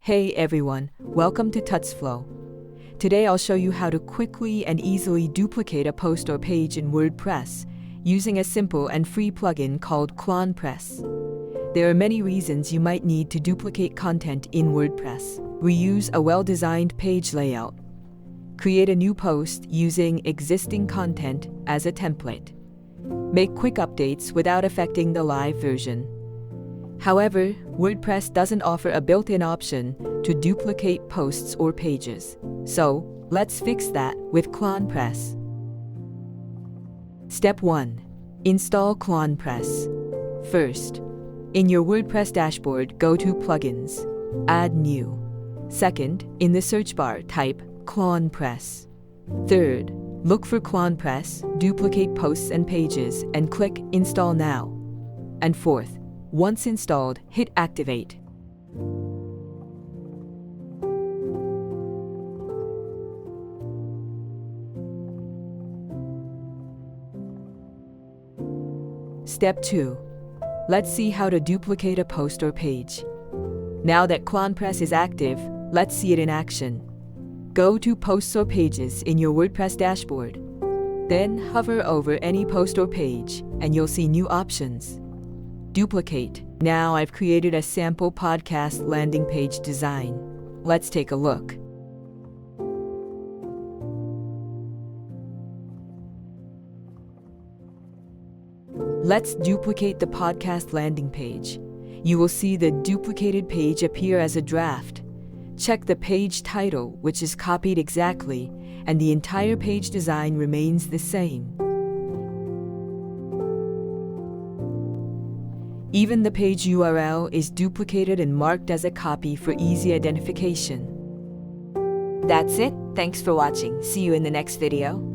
Hey everyone, welcome to Tutsflow. Today I'll show you how to quickly and easily duplicate a post or page in WordPress using a simple and free plugin called ClonPress. There are many reasons you might need to duplicate content in WordPress. Reuse a well-designed page layout. Create a new post using existing content as a template. Make quick updates without affecting the live version. However, WordPress doesn't offer a built-in option to duplicate posts or pages. So, let's fix that with ClonPress. Step 1. Install ClonPress. First, in your WordPress dashboard, go to Plugins. Add New. Second, in the search bar, type ClonPress. Third, look for ClonPress, duplicate posts and pages, and click Install Now. And fourth, once installed, hit Activate. Step 2. Let's see how to duplicate a post or page. Now that ClonPress is active, let's see it in action. Go to Posts or Pages in your WordPress dashboard. Then hover over any post or page, and you'll see new options. Duplicate. Now I've created a sample podcast landing page design. Let's take a look. Let's duplicate the podcast landing page. You will see the duplicated page appear as a draft. Check the page title, which is copied exactly, and the entire page design remains the same. Even the page URL is duplicated and marked as a copy for easy identification. That's it. Thanks for watching. See you in the next video.